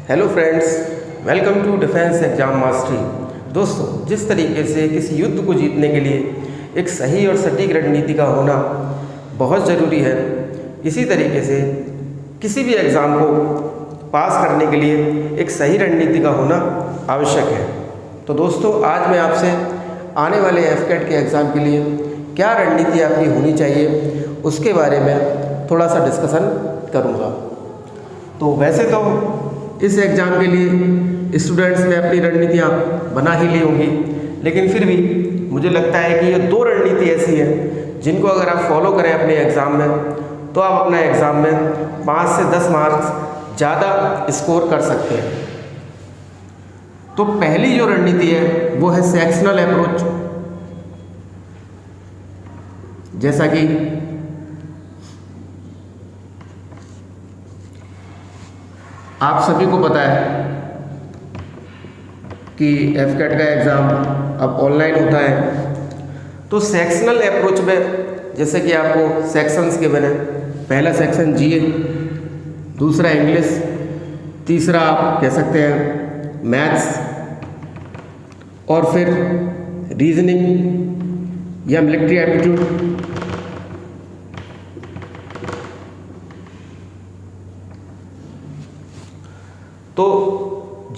Hello friends, welcome to defence exam mastery. दोस्तों, जिस तरीके से किसी युद्ध को जीतने के लिए एक सही और सटीक रणनीति का होना बहुत ज़रूरी है, इसी तरीके से किसी भी एग्ज़ाम को पास करने के लिए एक सही रणनीति का होना आवश्यक है। तो दोस्तों, आज मैं आपसे आने वाले एफकेट के एग्ज़ाम के लिए क्या रणनीति आपकी होनी चाहिए उसके बारे में थोड़ा सा डिस्कशन करूँगा। तो वैसे तो इस एग्ज़ाम के लिए स्टूडेंट्स ने अपनी रणनीतियाँ बना ही ली होंगी, लेकिन फिर भी मुझे लगता है कि ये दो रणनीति ऐसी हैं जिनको अगर आप फॉलो करें अपने एग्ज़ाम में तो आप अपना एग्ज़ाम में 5 से 10 मार्क्स ज़्यादा स्कोर कर सकते हैं। तो पहली जो रणनीति है वो है सेक्शनल अप्रोच। जैसा कि आप सभी को पता है कि एफकेट का एग्ज़ाम अब ऑनलाइन होता है, तो सेक्शनल अप्रोच में जैसे कि आपको सेक्शंस के बने, पहला सेक्शन जीए, दूसरा इंग्लिश, तीसरा आप कह सकते हैं मैथ्स, और फिर रीजनिंग या मिलिट्री एप्टीट्यूड। तो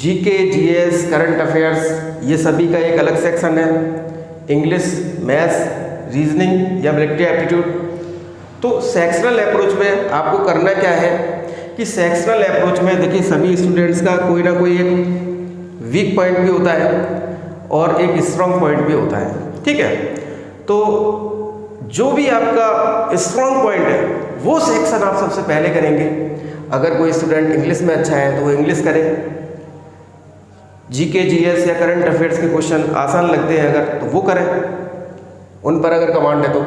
जीके, जीएस, करंट अफेयर्स ये सभी का एक अलग सेक्शन है, इंग्लिश, मैथ्स, रीजनिंग या मिलिट्री एप्टीट्यूड। तो सेक्शनल अप्रोच में आपको करना क्या है कि सेक्शनल अप्रोच में देखिए सभी स्टूडेंट्स का कोई ना कोई एक वीक पॉइंट भी होता है और एक स्ट्रॉन्ग पॉइंट भी होता है, ठीक है। तो जो भी आपका स्ट्रॉन्ग पॉइंट है वो सेक्शन आप सबसे पहले करेंगे। अगर कोई स्टूडेंट इंग्लिश में अच्छा है तो वो इंग्लिश करे, जीके, जीएस या करंट अफेयर्स के क्वेश्चन आसान लगते हैं अगर तो वो करें, उन पर अगर कमांड है तो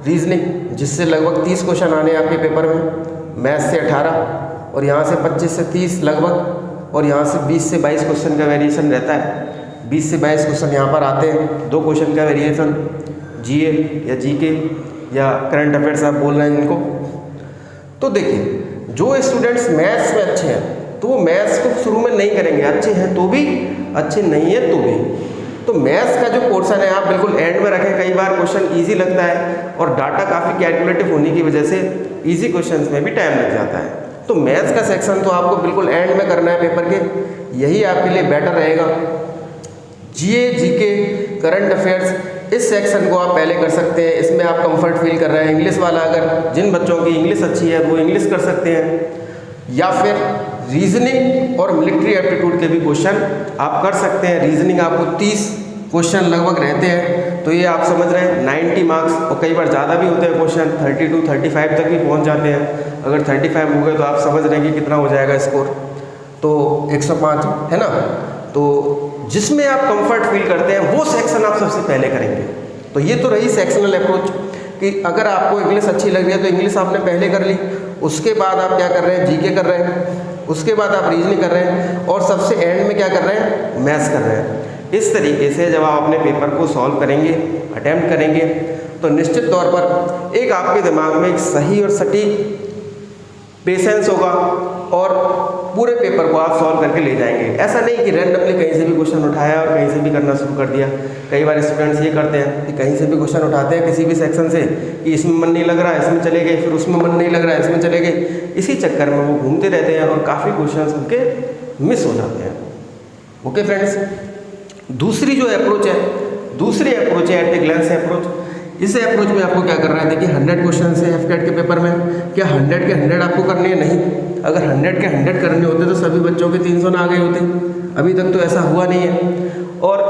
रीजनिंग, जिससे लगभग 30 क्वेश्चन आने आपके पेपर में, मैथ्स से 18 और यहाँ से 25 से 30 लगभग, और यहाँ से 20 से 22 क्वेश्चन का वेरिएशन रहता है। 20 से 22 क्वेश्चन यहाँ पर आते हैं, 2 क्वेश्चन का वेरिएशन, जीए या जीके या करंट अफेयर्स आप बोल रहे हैं इनको। तो देखिए, जो स्टूडेंट्स मैथ्स में अच्छे हैं तो वो मैथ्स को शुरू में नहीं करेंगे, अच्छे हैं तो भी, अच्छे नहीं है तो भी। तो मैथ्स का जो पोर्शन है आप बिल्कुल एंड में रखें। कई बार क्वेश्चन इजी लगता है और डाटा काफ़ी कैलकुलेटिव होने की वजह से इजी क्वेश्चंस में भी टाइम लग जाता है। तो मैथ्स का सेक्शन तो आपको बिल्कुल एंड में करना है पेपर के, यही आपके लिए बेटर रहेगा। जीए, जीके, करंट अफेयर्स, इस सेक्शन को आप पहले कर सकते हैं, इसमें आप कंफर्ट फील कर रहे हैं। इंग्लिश वाला, अगर जिन बच्चों की इंग्लिश अच्छी है वो इंग्लिश कर सकते हैं, या फिर रीजनिंग और मिलिट्री एप्टीट्यूड के भी क्वेश्चन आप कर सकते हैं। रीजनिंग आपको 30 क्वेश्चन लगभग रहते हैं, तो ये आप समझ रहे हैं 90 मार्क्स, और कई बार ज़्यादा भी होते हैं क्वेश्चन, 32, 35 तक भी पहुँच जाते हैं। अगर 35 हो गए तो आप समझ रहे हैं कि कितना हो जाएगा स्कोर, तो 105 है ना। तो जिसमें आप कंफर्ट फील करते हैं वो सेक्शन आप सबसे पहले करेंगे। तो ये तो रही सेक्शनल अप्रोच कि अगर आपको इंग्लिश अच्छी लग रही है तो इंग्लिश आपने पहले कर ली, उसके बाद आप क्या कर रहे हैं, जीके कर रहे हैं, उसके बाद आप रीजनिंग कर रहे हैं, और सबसे एंड में क्या कर रहे हैं, मैथ्स कर रहे हैं। इस तरीके से जब आप अपने पेपर को सॉल्व करेंगे, अटेम्प्ट करेंगे, तो निश्चित तौर पर एक आपके दिमाग में एक सही और सटीक पेशेंस होगा और पूरे पेपर को आप सॉल्व करके ले जाएंगे। ऐसा नहीं कि रैंडमली कहीं से भी क्वेश्चन उठाया और कहीं से भी करना शुरू कर दिया। कई बार स्टूडेंट्स ये करते हैं कि कहीं से भी क्वेश्चन उठाते हैं किसी भी सेक्शन से, कि इसमें मन नहीं लग रहा है इसमें चले गए, फिर उसमें मन नहीं लग रहा है इसमें चले गए। इसी चक्कर में वो घूमते रहते हैं और काफ़ी क्वेश्चन उनके मिस हो जाते हैं। ओके फ्रेंड्स, दूसरी जो अप्रोच है, दूसरी अप्रोच है एट ए ग्लेंस अप्रोच। इस अप्रोच में आपको क्या करना है, देखिए 100 क्वेश्चन है एफकेट के पेपर में, क्या 100 के 100 आपको करने हैं? नहीं। अगर 100 के 100 करने होते तो सभी बच्चों के 300 ना आ गए होते, अभी तक तो ऐसा हुआ नहीं है। और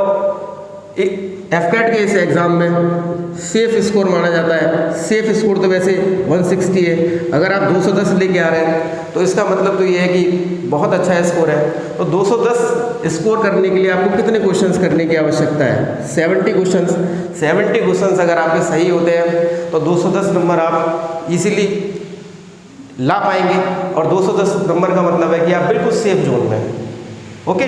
एफकेट के इस एग्ज़ाम में सेफ स्कोर माना जाता है। सेफ स्कोर तो वैसे 160 है, अगर आप 210 लेके आ रहे हैं तो इसका मतलब तो ये है कि बहुत अच्छा स्कोर है। तो 210 स्कोर करने के लिए आपको कितने क्वेश्चंस करने की आवश्यकता है? 70 क्वेश्चंस। 70 क्वेश्चंस अगर आपके सही होते हैं तो 210 नंबर आप इजीली ला पाएंगे, और 210 नंबर का मतलब है कि आप बिल्कुल सेफ जोन में हैं। ओके,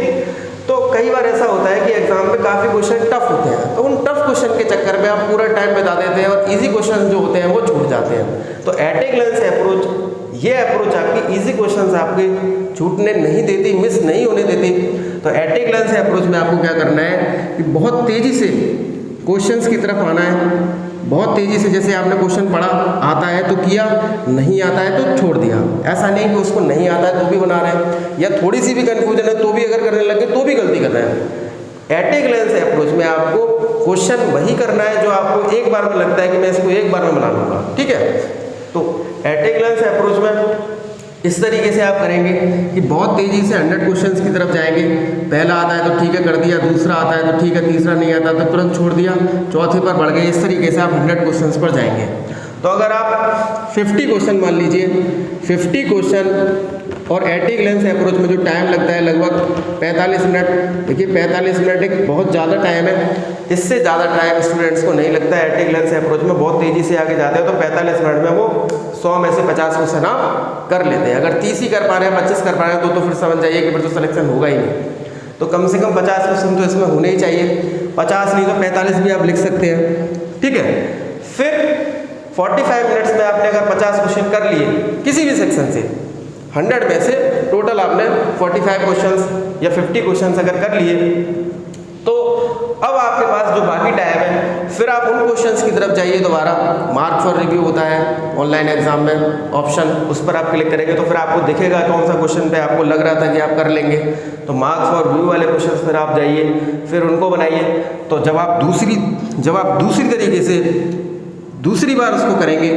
तो कई बार ऐसा होता है कि एग्जाम में काफ़ी क्वेश्चन टफ होते हैं, तो उन टफ क्वेश्चन के चक्कर में आप पूरा टाइम बिता देते हैं और इजी क्वेश्चन जो होते हैं वो छूट जाते हैं। तो एट ए ग्लेंस अप्रोच ये अप्रोच आपकी इजी क्वेश्चंस आपके छूटने नहीं देती, मिस नहीं होने देती। तो एट ए ग्लांस अप्रोच में आपको क्या करना है कि बहुत तेज़ी से क्वेश्चंस की तरफ आना है, बहुत तेज़ी से। जैसे आपने क्वेश्चन पढ़ा, आता है तो किया, नहीं आता है तो छोड़ दिया। ऐसा नहीं कि उसको नहीं आता है तो भी बना रहे हैं, या थोड़ी सी भी कन्फ्यूजन है तो भी अगर करने लगे तो भी गलती कर रहे हैं। एट ए ग्लांस अप्रोच में आपको क्वेश्चन वही करना है जो आपको एक बार में लगता है कि मैं इसको एक बार में बना लूँगा, ठीक है। तो एट ए ग्लांस अप्रोच में इस तरीके से आप करेंगे कि बहुत तेज़ी से 100 क्वेश्चंस की तरफ जाएंगे। पहला आता है तो ठीक है कर दिया, दूसरा आता है तो ठीक है, तीसरा नहीं आता तो तुरंत छोड़ दिया, चौथे पर बढ़ गए। इस तरीके से आप 100 क्वेश्चंस पर जाएंगे। तो अगर आप 50 क्वेश्चन मान लीजिए, 50 क्वेश्चन और एट ए ग्लांस अप्रोच में जो टाइम लगता है लगभग 45 मिनट। देखिए 45 मिनट एक बहुत ज़्यादा टाइम है, इससे ज़्यादा टाइम स्टूडेंट्स को नहीं लगता है। एट ए ग्लांस अप्रोच में बहुत तेज़ी से आगे जाते हैं तो 45 मिनट में वो 100 में से 50 क्वेश्चन आप कर लेते हैं। अगर 30 ही कर पा रहे हैं, 25 कर पा रहे हैं तो फिर समझ जाइए कि फिर तो सिलेक्शन होगा ही नहीं। तो कम से कम 50 क्वेश्चन तो इसमें होने ही चाहिए, 50 नहीं तो 45 भी आप लिख सकते हैं, ठीक है। फिर 45 मिनट्स में आपने अगर 50 क्वेश्चन कर लिए किसी भी सेक्शन से, 100 में से टोटल आपने 45 क्वेश्चंस या 50 क्वेश्चंस अगर कर लिए, तो अब आपके पास जो बाकी टाइम है फिर आप उन क्वेश्चंस की तरफ जाइए दोबारा। मार्क फॉर रिव्यू होता है ऑनलाइन एग्जाम में ऑप्शन, उस पर आप क्लिक करेंगे तो फिर आपको दिखेगा कौन सा क्वेश्चन पे आपको लग रहा था कि आप कर लेंगे। तो मार्क्स फॉर रिव्यू वाले क्वेश्चंस पर आप जाइए, फिर उनको बनाइए। तो जब आप दूसरी तरीके से दूसरी बार उसको करेंगे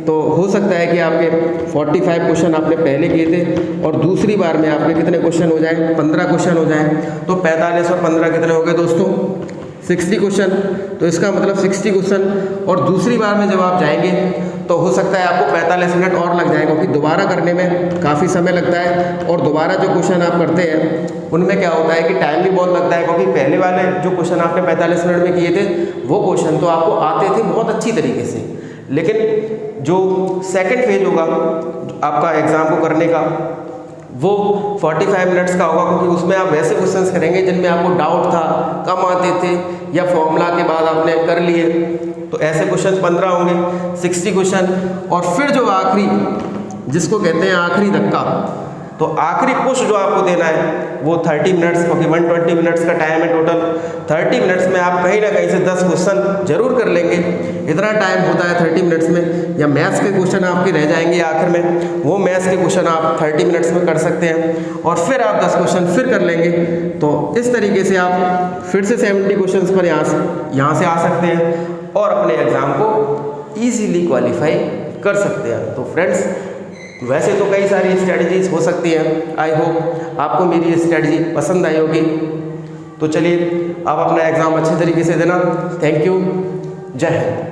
तो हो सकता है कि आपके 45 क्वेश्चन आपने पहले किए थे और दूसरी बार में आपके कितने क्वेश्चन हो जाए, 15 क्वेश्चन हो जाए। तो 45 और 15 कितने हो गए दोस्तों, 60 क्वेश्चन। तो इसका मतलब 60 क्वेश्चन, और दूसरी बार में जब आप जाएंगे तो हो सकता है आपको 45 मिनट और लग जाएगा, क्योंकि दोबारा करने में काफ़ी समय लगता है। और दोबारा जो क्वेश्चन आप करते हैं उनमें क्या होता है कि टाइम भी बहुत लगता है, क्योंकि पहले वाले जो क्वेश्चन आपने 45 मिनट में किए थे वो क्वेश्चन तो आपको आते थे बहुत अच्छी तरीके से, लेकिन जो सेकंड फेज होगा आपका एग्ज़ाम को करने का वो 45 मिनट्स का होगा, क्योंकि उसमें आप वैसे क्वेश्चंस करेंगे जिनमें आपको डाउट था, कम आते थे, या फॉर्मूला के बाद आपने कर लिए। तो ऐसे क्वेश्चन 15 होंगे, 60 क्वेश्चन। और फिर जो आखिरी, जिसको कहते हैं आखिरी धक्का, तो आखिरी पुश जो आपको देना है वो 30 मिनट्स, क्योंकि 120 मिनट्स का टाइम है टोटल। 30 मिनट्स में आप कहीं ना कहीं से 10 क्वेश्चन जरूर कर लेंगे, इतना टाइम होता है 30 मिनट्स में। या मैथ्स के क्वेश्चन आपके रह जाएंगे आखिर में, वो मैथ्स के क्वेश्चन आप 30 मिनट्स में कर सकते हैं, और फिर आप 10 क्वेश्चन फिर कर लेंगे। तो इस तरीके से आप फिर से 70 क्वेश्चन पर यहाँ से आ सकते हैं और अपने एग्ज़ाम को ईजीली क्वालिफाई कर सकते हैं। तो फ्रेंड्स, वैसे तो कई सारी स्ट्रैटेजीज हो सकती हैं, आई होप आपको मेरी स्ट्रैटेजी पसंद आई होगी। तो चलिए आप अपना एग्ज़ाम अच्छे तरीके से देना। थैंक यू, जय हिंद।